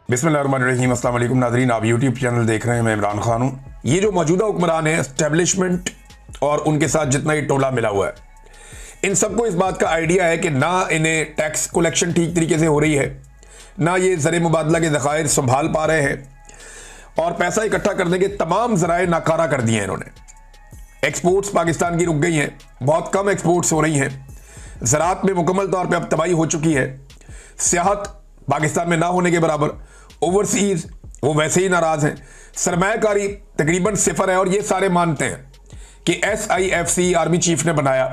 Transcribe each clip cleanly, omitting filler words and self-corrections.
बिस्मिल्लाहिर्रहमानिर्रहीम। अस्सलाम वालेकुम नाज़रीन, आप यूट्यूब चैनल देख रहे हैं। मैं इमरान खान हूँ। ये जो मौजूदा हुक्मरान है, एस्टेब्लिशमेंट और उनके साथ जितना ये टोला मिला हुआ है, इन सबको इस बात का आइडिया है कि ना इन्हें टैक्स कलेक्शन ठीक तरीके से हो रही है, ना ये ज़र मुबादला के ज़खायर संभाल पा रहे हैं, और पैसा इकट्ठा करने के तमाम ज़राए नाकारा कर दिए हैं इन्होंने। एक्सपोर्ट्स पाकिस्तान की रुक गई हैं, बहुत कम एक्सपोर्ट्स हो रही हैं, ज़राअत में मुकम्मल तौर पर अब तबाही हो चुकी है, सियाहत पाकिस्तान में ना होने के बराबर, ओवरसीज वो वैसे ही नाराज़ हैं, सरमायाकारी तकरीबन सिफर है। और ये सारे मानते हैं कि SIFC आर्मी चीफ ने बनाया,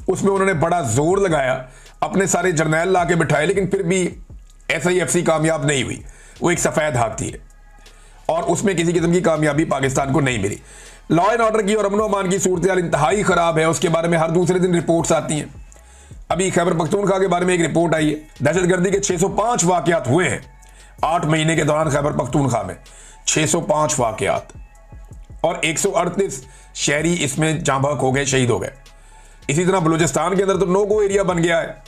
उसमें उन्होंने बड़ा जोर लगाया, अपने सारे जर्नैल ला के बिठाए, लेकिन फिर भी SIFC कामयाब नहीं हुई। वो एक सफ़ेद हाथी है और उसमें किसी किस्म की कामयाबी पाकिस्तान को नहीं मिली। लॉ एंड ऑर्डर की और अमन अमान की सूरत हाल इंतहाई ख़राब है, उसके बारे में हर दूसरे दिन रिपोर्ट्स आती हैं। अभी खैबर पख्तूनख्वा के बारे में एक रिपोर्ट आई है, दहशतगर्दी के 605 वाक़यात हुए हैं 8 महीने के दौरान। खैबर पख्तूनख्वा में 605 वाक़यात और 138 शहरी इसमें जाँ बहक हो गए, शहीद हो गए। इसी तरह बलूचिस्तान के अंदर तो नो गो एरिया बन गया है।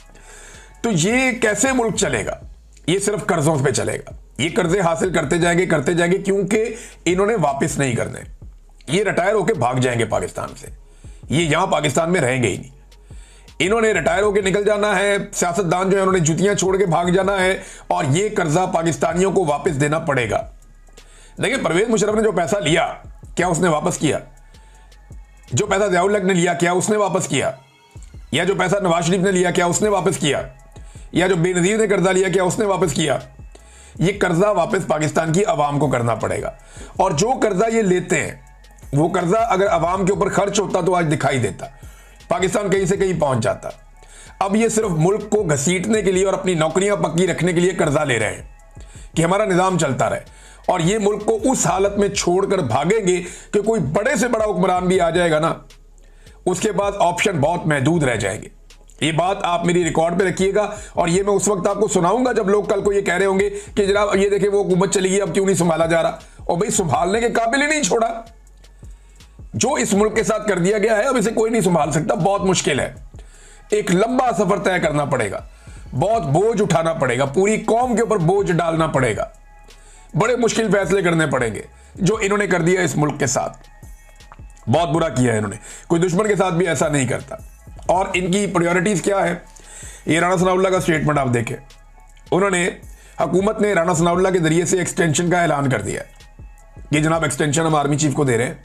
तो ये कैसे मुल्क चलेगा? ये सिर्फ कर्जों पे चलेगा। ये कर्जे हासिल करते जाएंगे क्योंकि इन्होंने वापस नहीं करने। ये रिटायर होकर भाग जाएंगे पाकिस्तान से, ये यहां पाकिस्तान में रहेंगे ही नहीं। इन्होंने रिटायर होकर निकल जाना है, सियासतदान जो है उन्होंने जुतियां छोड़ के भाग जाना है, और ये कर्जा पाकिस्तानियों को वापस देना पड़ेगा। देखिए, परवेज मुशर्रफ ने जो पैसा लिया, क्या उसने वापस किया? जो पैसा ज़ियाउल हक ने लिया, क्या उसने वापस किया? या जो पैसा नवाज शरीफ ने लिया, क्या उसने वापस किया? या जो बेनज़ीर ने कर्जा लिया, क्या उसने वापस किया? ये कर्जा वापस पाकिस्तान की आवाम को करना पड़ेगा। और जो कर्जा ये लेते हैं, वो कर्जा अगर आवाम के ऊपर खर्च होता तो आज दिखाई देता, पाकिस्तान कहीं से कहीं पहुंच जाता। अब ये सिर्फ मुल्क को घसीटने के लिए और अपनी नौकरियां पक्की रखने के लिए कर्जा ले रहे हैं कि हमारा निजाम चलता रहे, और ये मुल्क को उस हालत में छोड़कर भागेंगे कि कोई बड़े से बड़ा हुक्मरान भी आ जाएगा ना, उसके बाद ऑप्शन बहुत महदूद रह जाएंगे। ये बात आप मेरी रिकॉर्ड पे रखिएगा, और ये मैं उस वक्त आपको सुनाऊंगा जब लोग कल को ये कह रहे होंगे कि जनाब ये देखे वो हुकूमत चली गई, अब क्यों नहीं संभाला जा रहा। और भाई, संभालने के काबिल ही नहीं छोड़ा। जो इस मुल्क के साथ कर दिया गया है, अब इसे कोई नहीं संभाल सकता। बहुत मुश्किल है, एक लंबा सफर तय करना पड़ेगा, बहुत बोझ उठाना पड़ेगा, पूरी कौम के ऊपर बोझ डालना पड़ेगा, बड़े मुश्किल फैसले करने पड़ेंगे। जो इन्होंने कर दिया इस मुल्क के साथ, बहुत बुरा किया है इन्होंने। कोई दुश्मन के साथ भी ऐसा नहीं करता। और इनकी प्रायोरिटीज क्या है? ये राणा सनाउल्लाह का स्टेटमेंट आप देखें। उन्होंने, हुकूमत ने राणा सनाउल्लाह के जरिए से एक्सटेंशन का ऐलान कर दिया कि जनाब एक्सटेंशन हम आर्मी चीफ को दे रहे हैं,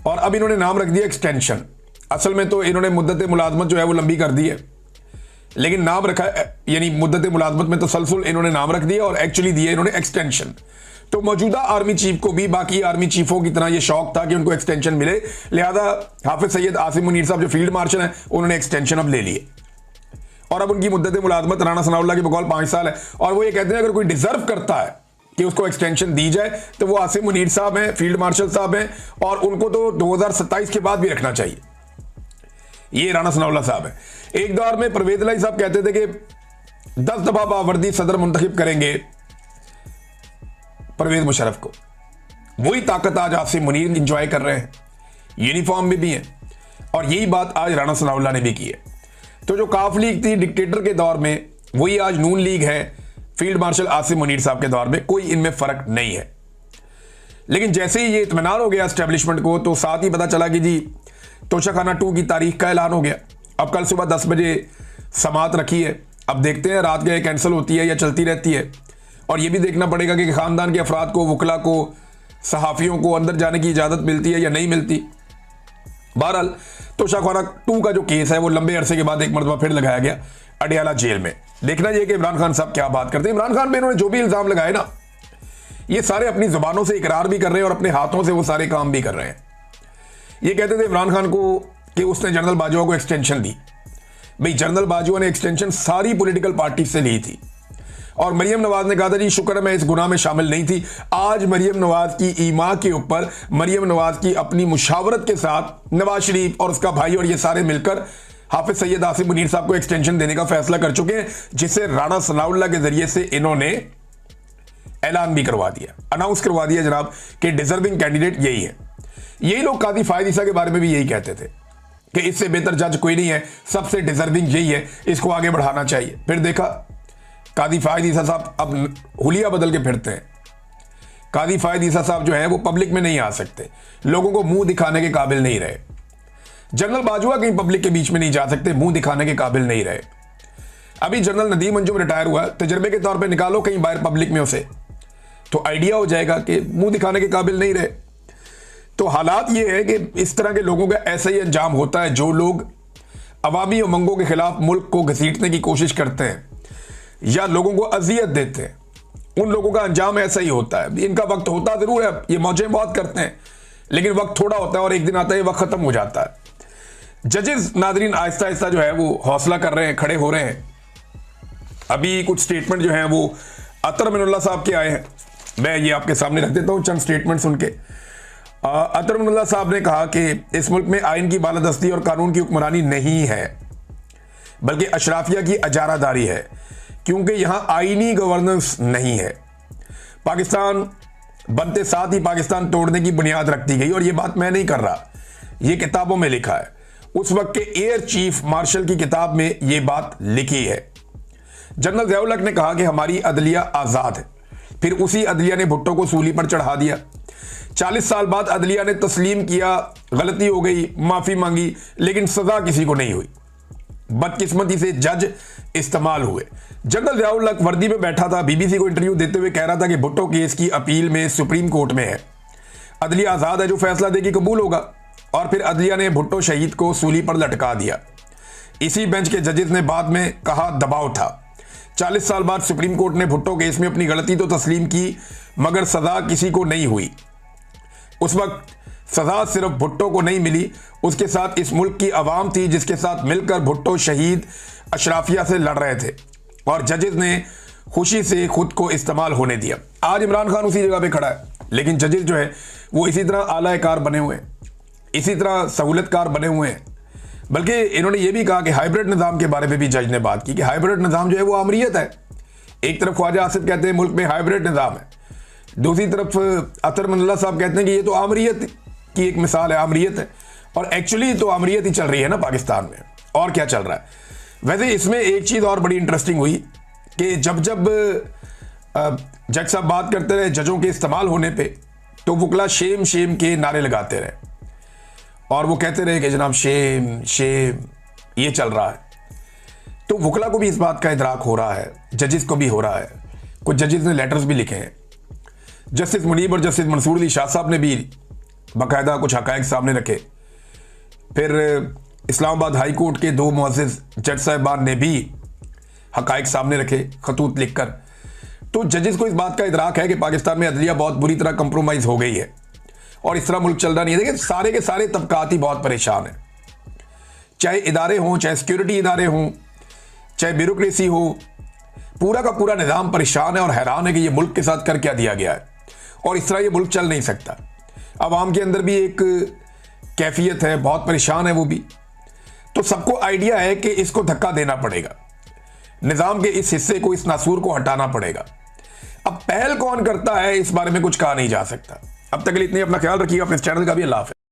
और अब इन्होंने नाम रख दिया एक्सटेंशन। असल में तो इन्होंने मुद्दत मुलाजमत जो है वो लंबी कर दी है, लेकिन नाम रखा, यानी मुद्दत मुलाजमत में तसलसल इन्होंने नाम रख दिया और एक्चुअली दिया इन्होंने एक्सटेंशन। तो मौजूदा आर्मी चीफ को भी बाकी आर्मी चीफों की तरह ये शौक था कि उनको एक्सटेंशन मिले, लिहाजा हाफिज सैयद आसिम मुनीर साहब जो फील्ड मार्शल हैं, उन्होंने एक्सटेंशन अब ले लिए, और अब उनकी मुद्दत मुलाजमत राणा सनाउल्लाह के बकौल 5 साल है। और वो ये कहते हैं अगर कोई डिजर्व करता है कि उसको एक्सटेंशन दी जाए तो वो आसिम मुनीर साहब हैं, फील्ड मार्शल साहब हैं, और उनको तो 2027 के बाद भी रखना चाहिए। ये राणा सनाउल्लाह साहब हैं। एक दौर में परवेज इलाही साहब कहते थे कि 10 दफा बावर्दी सदर मुंतखब करेंगे परवेज मुशर्रफ को। वही ताकत आज आसिम मुनीर इंजॉय कर रहे हैं, यूनिफॉर्म में भी हैं, और यही बात आज राणा सनाउल्लाह ने भी की है। तो जो काफ लीग थी डिक्टेटर के दौर में, वही आज नून लीग है फील्ड मार्शल आसिम मुनीर साहब के दौर में। कोई इनमें फर्क नहीं है। लेकिन जैसे ही ये इत्मीनान हो गया एस्टेब्लिशमेंट को, तो साथ ही पता चला कि जी तोशाखाना 2 की तारीख का ऐलान हो गया। अब कल सुबह 10 बजे समात रखी है। अब देखते हैं रात गए कैंसिल होती है या चलती रहती है। और यह भी देखना पड़ेगा कि खानदान के अफराद को, वकला को, सहाफ़ियों को अंदर जाने की इजाज़त मिलती है या नहीं मिलती। बहरहाल तोशाखाना 2 का जो केस है वो लंबे अरसे के बाद एक मरतबा फिर लगाया गया अडियाला जेल में। देखना चाहिए कि इमरान खान साहब क्या बात करते हैं। इमरान खान पे इन्होंने जो भी इल्ज़ाम लगाए ना, ये सारे अपनी ज़ुबानों से इकरार भी कर रहे हैं और अपने हाथों से वो सारे काम भी कर रहे हैं। ये कहते थे इमरान खान को कि उसने जनरल बाजवा को एक्सटेंशन दी। भाई, जनरल बाजवा ने एक्सटेंशन सारी पॉलिटिकल पार्टी से ली थी, और मरियम नवाज ने कहा था जी शुक्र है मैं इस गुनाह में शामिल नहीं थी। आज मरियम नवाज की ईमा के ऊपर मरियम नवाज की अपनी मुशावरत के साथ नवाज शरीफ और उसका भाई और ये सारे मिलकर हाफिज सैयद आसिम मुनीर साहब को एक्सटेंशन देने का फैसला कर चुके हैं, जिसे राणा सनाउल्लाह के जरिए से इन्होंने ऐलान भी करवा दिया, अनाउंस करवा दिया जनाब कि डिजर्विंग कैंडिडेट यही है। यही लोग कादी फायद ईसा के बारे में भी यही कहते थे कि इससे बेहतर जज कोई नहीं है, सबसे डिजर्विंग यही है, इसको आगे बढ़ाना चाहिए। फिर देखा कादी फायद ईसा साहब अब हुलिया बदल के फिरते हैं। कादी फायद ईसा साहब जो है वो पब्लिक में नहीं आ सकते, लोगों को मुंह दिखाने के काबिल नहीं रहे। जनरल बाजवा कहीं पब्लिक के बीच में नहीं जा सकते, मुंह दिखाने के काबिल नहीं रहे। अभी जनरल नदीम अंजुम रिटायर हुआ, तजर्बे के तौर पे निकालो कहीं बाहर पब्लिक में उसे, तो आइडिया हो जाएगा कि मुंह दिखाने के काबिल नहीं रहे। तो हालात ये है कि इस तरह के लोगों का ऐसा ही अंजाम होता है, जो लोग अवामी उमंगों के खिलाफ मुल्क को घसीटने की कोशिश करते हैं या लोगों को अजियत देते हैं, उन लोगों का अंजाम ऐसा ही होता है। इनका वक्त होता जरूर है, ये मौजें बहुत करते हैं, लेकिन वक्त थोड़ा होता है और एक दिन आता है वक्त खत्म हो जाता है। जजेस नाजरीन आहिस्ता आहिस्ता जो है वो हौसला कर रहे हैं, खड़े हो रहे हैं। अभी कुछ स्टेटमेंट जो हैं वो अतर मिनुल्लाह साहब के आए हैं, मैं ये आपके सामने रख देता हूं चंद स्टेटमेंट्स उनके। अतर मिनुल्लाह साहब ने कहा कि इस मुल्क में आइन की बालादस्ती और कानून की हुक्मरानी नहीं है, बल्कि अशराफिया की अजारादारी है, क्योंकि यहां आईनी गवर्नेंस नहीं है। पाकिस्तान बनते साथ ही पाकिस्तान तोड़ने की बुनियाद रख दी गई, और ये बात मैं नहीं कर रहा, ये किताबों में लिखा है। उस वक्त के एयर चीफ मार्शल की किताब में ये बात लिखी है। जनरल ज़िया उल हक ने कहा कि हमारी अदलिया आज़ाद है, फिर उसी अदलिया ने भुट्टो को सूली पर चढ़ा दिया। 40 साल बाद अदलिया ने तस्लीम किया गलती हो गई, माफ़ी मांगी, लेकिन सज़ा किसी को नहीं हुई। बदकिस्मती से जज इस्तेमाल हुए। जनरल ज़िया उल हक वर्दी में बैठा था, बीबीसी को इंटरव्यू देते हुए कह रहा था कि भुट्टो केस की अपील में सुप्रीम कोर्ट में है, अदलिया आज़ाद है, जो फैसला देगी कबूल होगा। और फिर अदलिया ने भुट्टो शहीद को सूली पर लटका दिया। इसी बेंच के जजेस ने बाद में कहा दबाव था। 40 साल बाद सुप्रीम कोर्ट ने भुट्टो केस में अपनी गलती तो तस्लीम की, मगर सजा किसी को नहीं हुई। उस वक्त सजा सिर्फ भुट्टो को नहीं मिली, उसके साथ इस मुल्क की आवाम थी, जिसके साथ मिलकर भुट्टो शहीद अशराफिया से लड़ रहे थे, और जजेस ने खुशी से खुद को इस्तेमाल होने दिया। आज इमरान खान उसी जगह पे खड़ा है, लेकिन जजेस जो है वो इसी तरह आलाकार बने हुए हैं, इसी तरह सहूलतकार बने हुए हैं। बल्कि इन्होंने ये भी कहा कि हाइब्रिड निज़ाम के बारे में भी जज ने बात की कि हाइब्रिड निज़ाम जो है वो आमरीयत है। एक तरफ ख्वाजा आसिफ कहते हैं मुल्क में हाइब्रिड निज़ाम है, दूसरी तरफ अतर मिनुल्लाह साहब कहते हैं कि ये तो आमरीयत की एक मिसाल है, आमरीयत है। और एक्चुअली तो आमरीयत ही चल रही है ना पाकिस्तान में, और क्या चल रहा है। वैसे इसमें एक चीज़ और बड़ी इंटरेस्टिंग हुई कि जब जज साहब बात करते रहे जजों के इस्तेमाल होने पर, तो वकला शेम शेम के नारे लगाते रहे, और वो कहते रहे कि जनाब शेम शेम ये चल रहा है। तो वकला को भी इस बात का इदराक हो रहा है, जजेस को भी हो रहा है। कुछ जजेस ने लेटर्स भी लिखे हैं। जस्टिस मुनीब और जस्टिस मंसूर अली शाह साहब ने भी बाकायदा कुछ हक़ाइक़ सामने रखे। फिर इस्लामाबाद हाई कोर्ट के 2 मुअज़्ज़िज़ जज साहिबान ने भी हक़ाइक़ सामने रखे खतूत लिखकर। तो जजेस को इस बात का इदराक है कि पाकिस्तान में अदलिया बहुत बुरी तरह कंप्रोमाइज़ हो गई है, और इस तरह मुल्क चल रहा नहीं है। देखिए सारे के सारे तबकात ही बहुत परेशान हैं, चाहे इदारे हों, चाहे सिक्योरिटी इदारे हों, चाहे ब्यूरोक्रेसी हो, पूरा का पूरा निज़ाम परेशान है और हैरान है कि ये मुल्क के साथ कर क्या दिया गया है, और इस तरह ये मुल्क चल नहीं सकता। अवाम के अंदर भी एक कैफियत है, बहुत परेशान है वो भी। तो सबको आइडिया है कि इसको धक्का देना पड़ेगा, निज़ाम के इस हिस्से को, इस नासूर को हटाना पड़ेगा। अब पहल कौन करता है इस बारे में कुछ कहा नहीं जा सकता। अब तक के लिए इतनी, अपना ख्याल रखिएगा, अपने चैनल का भी अल्लाह हाफ़िज़।